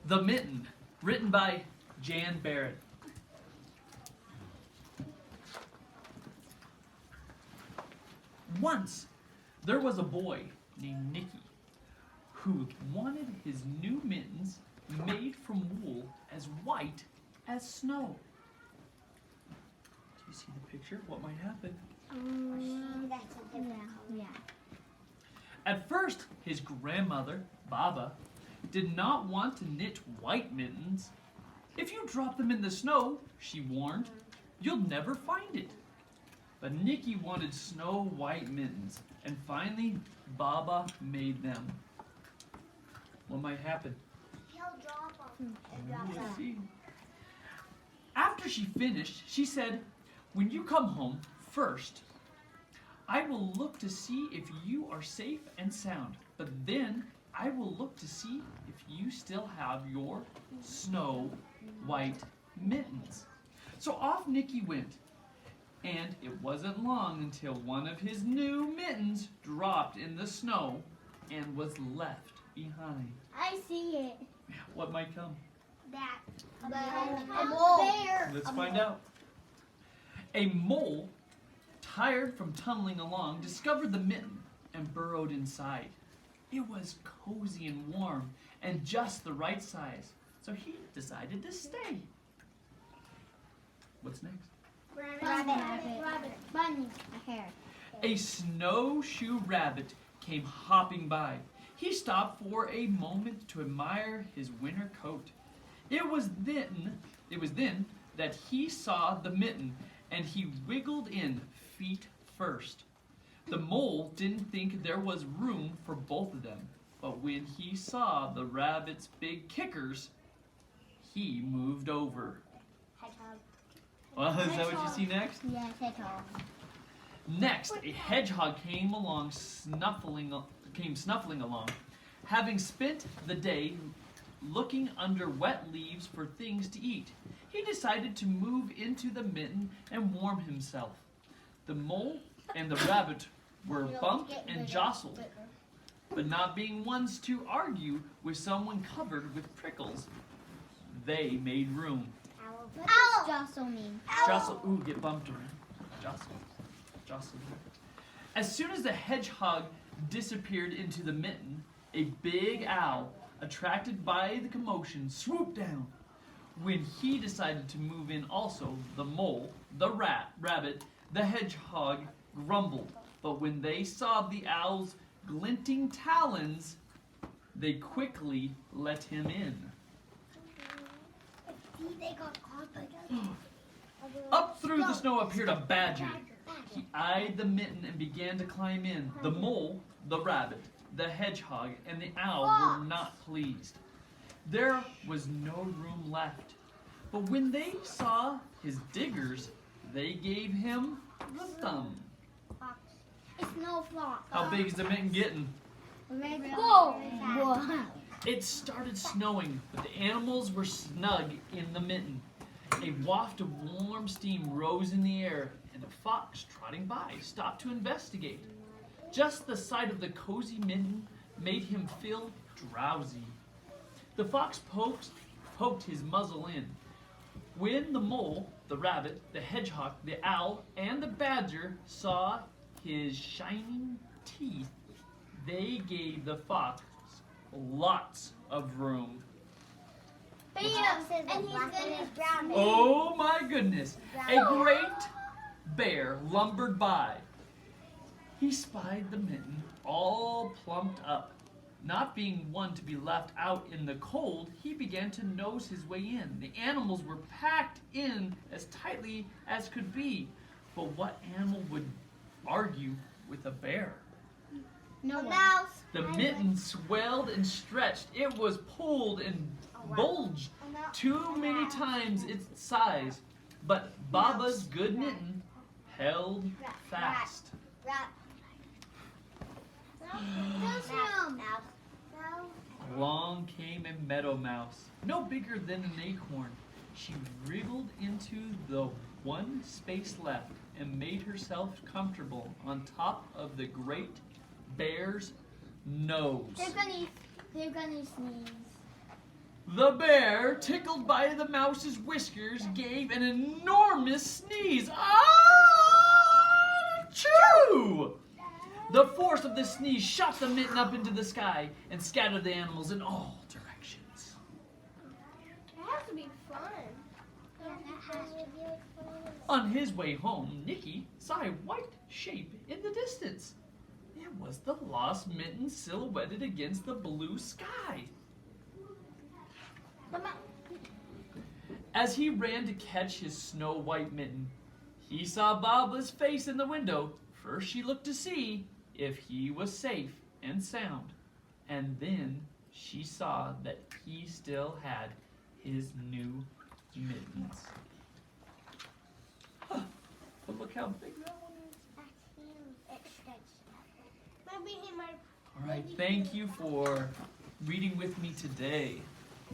The Mitten, written by Jan Barrett. Once, there was a boy named Nicky who wanted his new mittens made from wool as white as snow. Do you see the picture? What might happen? That's a different color. Yeah. At first, his grandmother, Baba, did not want to knit white mittens. If you drop them in the snow, she warned, you'll never find it. But Nicky wanted snow white mittens, and finally, Baba made them. What might happen? He'll drop them. We'll see. After she finished, she said, when you come home first, I will look to see if you are safe and sound, but then I will look to see if you still have your snow white mittens. So off Nicky went, and it wasn't long until one of his new mittens dropped in the snow and was left behind. I see it. What might come? That. A bear. Let's find out. A mole, tired from tumbling along, discovered the mitten and burrowed inside. It was cozy and warm and just the right size, so he decided to stay. What's next? Rabbit. Bunny. A hare. A snowshoe rabbit came hopping by. He stopped for a moment to admire his winter coat. It was then that he saw the mitten, and he wiggled in feet first. The mole didn't think there was room for both of them, but when he saw the rabbit's big kickers, he moved over. Hedgehog. Well, is that what you see next? Yeah, hedgehog. Next, a hedgehog came snuffling along. Having spent the day looking under wet leaves for things to eat, he decided to move into the mitten and warm himself. The mole and the rabbit were bumped and jostled, but not being ones to argue with someone covered with prickles, they made room. What does jostle mean? Jostle, ooh, get bumped around. Jostle. As soon as the hedgehog disappeared into the mitten, a big owl, attracted by the commotion, swooped down. When he decided to move in also, the mole, the rabbit, the hedgehog grumbled. But when they saw the owl's glinting talons, they quickly let him in. They got caught by that. Up through the snow appeared a badger. He eyed the mitten and began to climb in. The mole, the rabbit, the hedgehog, and the owl were not pleased. There was no room left. But when they saw his diggers, they gave him the thumb. It's no fox. How big is the mitten getting? Whoa. It started snowing, but the animals were snug in the mitten. A waft of warm steam rose in the air, and a fox trotting by stopped to investigate. Just the sight of the cozy mitten made him feel drowsy. The fox poked his muzzle in. When the mole, the rabbit, the hedgehog, the owl, and the badger saw his shining teeth, they gave the fox lots of room. And he's drowning. Oh my goodness! A great bear lumbered by. He spied the mitten all plumped up. Not being one to be left out in the cold, he began to nose his way in. The animals were packed in as tightly as could be. But what animal would argue with a bear? No one. Mouse. The mitten swelled and stretched. It was pulled and bulged too many times its size. But Baba's good mitten held fast. Rat. Mouse. Along came a meadow mouse, no bigger than an acorn. She wriggled into the one space left and made herself comfortable on top of the great bear's nose. They're gonna sneeze. The bear, tickled by the mouse's whiskers, gave an enormous sneeze. Achoo! The force of the sneeze shot the mitten up into the sky and scattered the animals in all directions. It has to be fun. Yeah, that has to be fun. On his way home, Nicky saw a white shape in the distance. It was the lost mitten silhouetted against the blue sky. As he ran to catch his snow white mitten, he saw Baba's face in the window. First she looked to see if he was safe and sound, and then she saw that he still had his new mittens. Huh. But look how big that one is. That's huge. Maybe he might. All right, thank you for reading with me today.